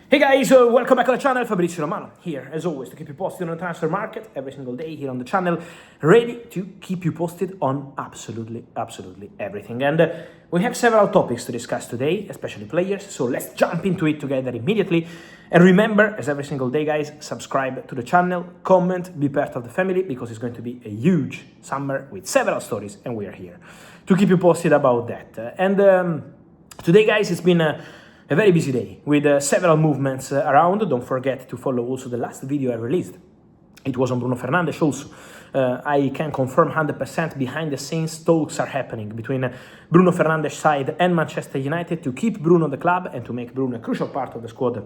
Hey guys, welcome back to the channel. Fabrizio Romano here, as always, to keep you posted on the transfer market every single day here on the channel, ready to keep you posted on absolutely everything. And we have several topics to discuss today, especially players, so let's jump into it together immediately. And remember, as every single day, guys, subscribe to the channel, comment, be part of the family, because it's going to be a huge summer with several stories, and we are here to keep you posted about that. Today, guys, it's been a very busy day with several movements around. Don't forget to follow also the last video I released. It was on Bruno Fernandes also. I can confirm 100% behind the scenes talks are happening between Bruno Fernandes' side and Manchester United to keep Bruno in the club and to make Bruno a crucial part of the squad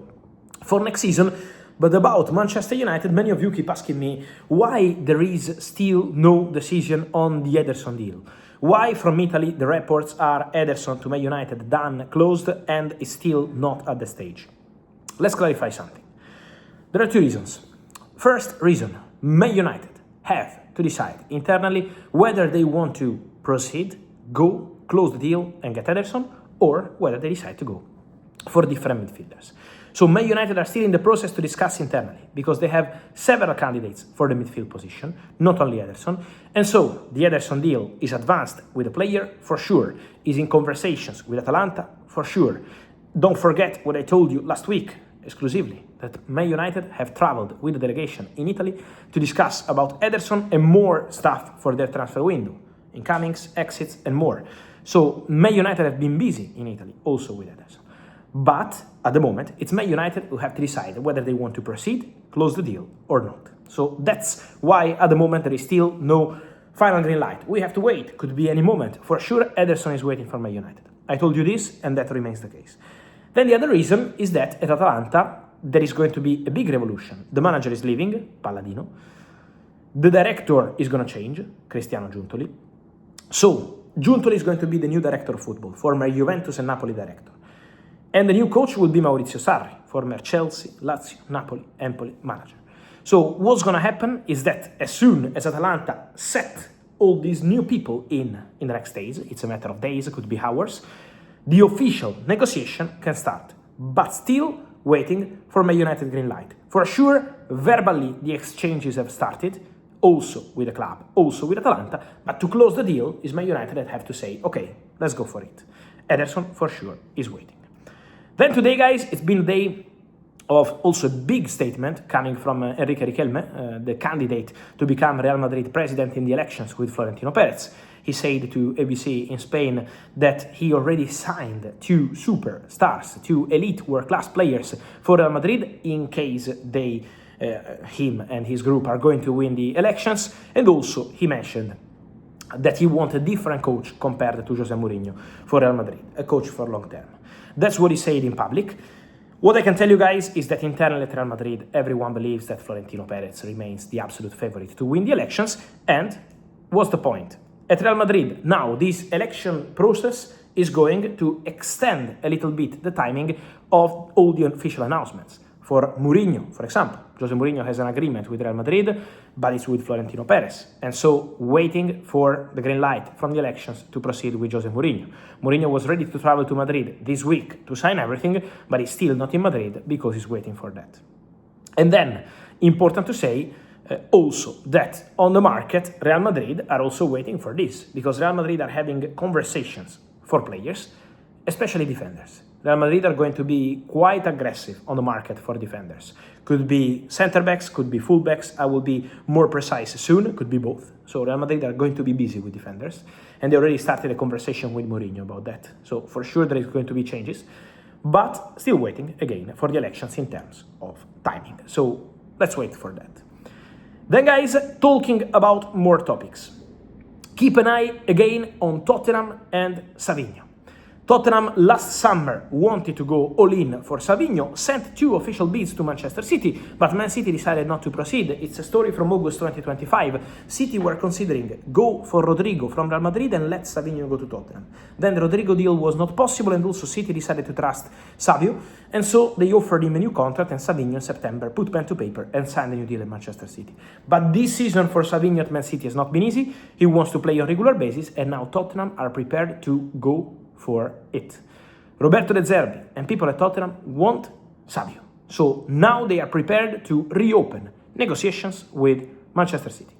for next season. But about Manchester United, many of you keep asking me why there is still no decision on the Ederson deal. Why from Italy the reports are Ederson to Man United done, closed, and is still not at the stage. Let's clarify something. There are two reasons. First reason, Man United have to decide internally whether they want to proceed, go, close the deal and get Ederson, or whether they decide to go for different midfielders. So Man United are still in the process to discuss internally because they have several candidates for the midfield position, not only Ederson. And so the Ederson deal is advanced with the player, for sure, is in conversations with Atalanta, for sure. Don't forget what I told you last week, exclusively, that Man United have traveled with the delegation in Italy to discuss about Ederson and more stuff for their transfer window, incomings, exits, and more. So Man United have been busy in Italy also with Ederson. But at the moment, it's Man United who have to decide whether they want to proceed, close the deal, or not. So that's why at the moment there is still no final green light. We have to wait. Could be any moment. For sure, Ederson is waiting for Man United. I told you this, and that remains the case. Then the other reason is that at Atalanta, there is going to be a big revolution. The manager is leaving, Palladino. The director is going to change, Cristiano Giuntoli. So, Giuntoli is going to be the new director of football, former Juventus and Napoli director. And the new coach will be Maurizio Sarri, former Chelsea, Lazio, Napoli, Empoli manager. So what's going to happen is that as soon as Atalanta set all these new people in the next days, it's a matter of days, it could be hours, the official negotiation can start. But still waiting for Man United green light. For sure, verbally, the exchanges have started, also with the club, also with Atalanta, but to close the deal is Man United that have to say, okay, let's go for it. Ederson, for sure, is waiting. Then today, guys, it's been a day of also a big statement coming from Enrique Riquelme, the candidate to become Real Madrid president in the elections with Florentino Perez. He said to ABC in Spain that he already signed two superstars, two elite world-class players for Real Madrid in case they, him and his group are going to win the elections. And also he mentioned that he wants a different coach compared to Jose Mourinho for Real Madrid, a coach for long term. That's what he said in public. What I can tell you guys is that internally at Real Madrid, everyone believes that Florentino Perez remains the absolute favorite to win the elections. And what's the point? At Real Madrid, now this election process is going to extend a little bit the timing of all the official announcements. For Mourinho, for example, Jose Mourinho has an agreement with Real Madrid, but it's with Florentino Perez. And so waiting for the green light from the elections to proceed with Jose Mourinho. Mourinho was ready to travel to Madrid this week to sign everything, but he's still not in Madrid because he's waiting for that. And then, important to say, also that on the market, Real Madrid are also waiting for this, because Real Madrid are having conversations for players, especially defenders. Real Madrid are going to be quite aggressive on the market for defenders. Could be center-backs, could be full-backs. I will be more precise soon. Could be both. So Real Madrid are going to be busy with defenders. And they already started a conversation with Mourinho about that. So for sure there is going to be changes. But still waiting, again, for the elections in terms of timing. So let's wait for that. Then, guys, talking about more topics. Keep an eye, again, on Tottenham and Savinho. Tottenham last summer wanted to go all in for Savinho, sent two official bids to Manchester City, but Man City decided not to proceed. It's a story from August 2025. City were considering go for Rodrigo from Real Madrid and let Savinho go to Tottenham. Then the Rodrigo deal was not possible, and also City decided to trust Savio, and so they offered him a new contract, and Savinho in September put pen to paper and signed a new deal at Manchester City. But this season for Savinho at Man City has not been easy. He wants to play on regular basis, and now Tottenham are prepared to go for it. Roberto De Zerbi and people at Tottenham want Savio. So now they are prepared to reopen negotiations with Manchester City.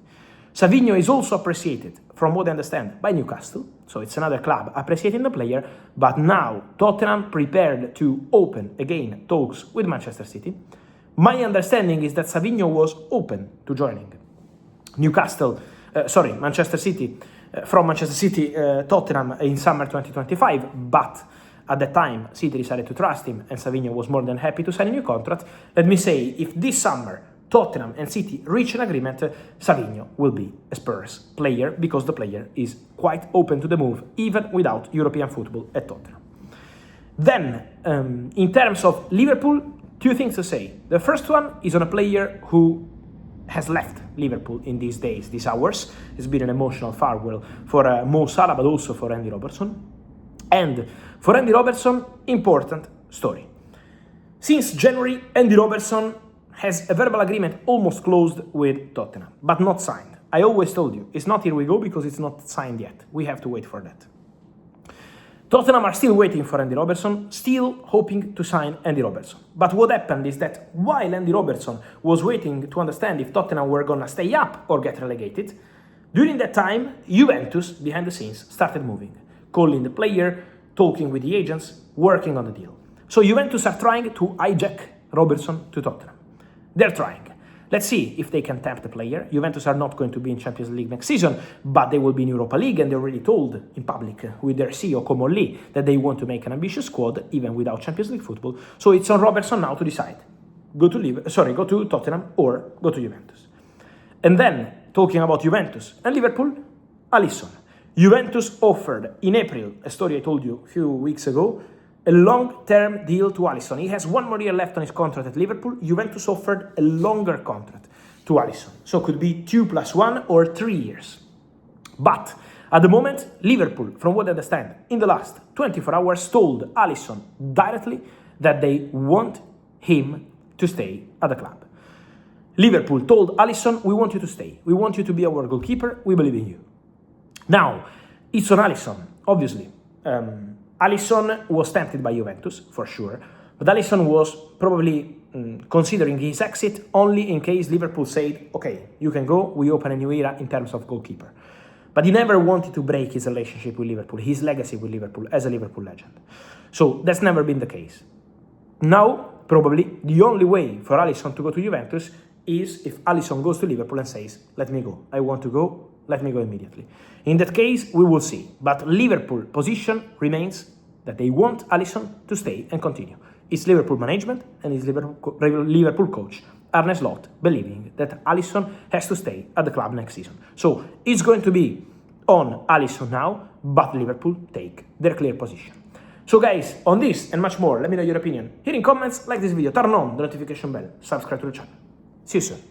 Savinho is also appreciated, from what I understand, by Newcastle, so it's another club appreciating the player, but now Tottenham prepared to open again talks with Manchester City. My understanding is that Savinho was open to joining Manchester City, from Manchester City, Tottenham in summer 2025, but at that time City decided to trust him and Savinho was more than happy to sign a new contract. Let me say, if this summer Tottenham and City reach an agreement, Savinho will be a Spurs player because the player is quite open to the move, even without European football at Tottenham. Then, in terms of Liverpool, two things to say. The first one is on a player who has left Liverpool in these days, these hours. It's been an emotional farewell for Mo Salah, but also for Andy Robertson. And for Andy Robertson, important story. Since January, Andy Robertson has a verbal agreement almost closed with Tottenham, but not signed. I always told you, it's not here we go because it's not signed yet. We have to wait for that. Tottenham are still waiting for Andy Robertson, still hoping to sign Andy Robertson. But what happened is that while Andy Robertson was waiting to understand if Tottenham were gonna stay up or get relegated, during that time, Juventus, behind the scenes, started moving, calling the player, talking with the agents, working on the deal. So Juventus are trying to hijack Robertson to Tottenham. They're trying. Let's see if they can tempt the player. Juventus are not going to be in Champions League next season, but they will be in Europa League, and they already told in public with their CEO Como Lee that they want to make an ambitious squad even without Champions League football. So it's on Robertson now to decide. Go to Tottenham or go to Juventus. And then, talking about Juventus and Liverpool, Alisson. Juventus offered in April, a story I told you a few weeks ago, a long-term deal to Alisson. He has one more year left on his contract at Liverpool. Juventus offered a longer contract to Alisson. So it could be 2 + 1 or 3 years. But at the moment, Liverpool, from what I understand, in the last 24 hours, told Alisson directly that they want him to stay at the club. Liverpool told Alisson, we want you to stay. We want you to be our goalkeeper. We believe in you. Now, it's on Alisson, obviously. Alisson was tempted by Juventus, for sure, but Alisson was probably considering his exit only in case Liverpool said, okay, you can go, we open a new era in terms of goalkeeper. But he never wanted to break his relationship with Liverpool, his legacy with Liverpool as a Liverpool legend. So that's never been the case. Now, probably, the only way for Alisson to go to Juventus is if Alisson goes to Liverpool and says, let me go, I want to go, let me go immediately. In that case, we will see. But Liverpool position remains that they want Alisson to stay and continue. It's Liverpool management and it's Liverpool coach Arne Slot believing that Alisson has to stay at the club next season. So it's going to be on Alisson now, but Liverpool take their clear position. So guys, on this and much more, let me know your opinion here in comments, like this video, turn on the notification bell, subscribe to the channel. See you soon.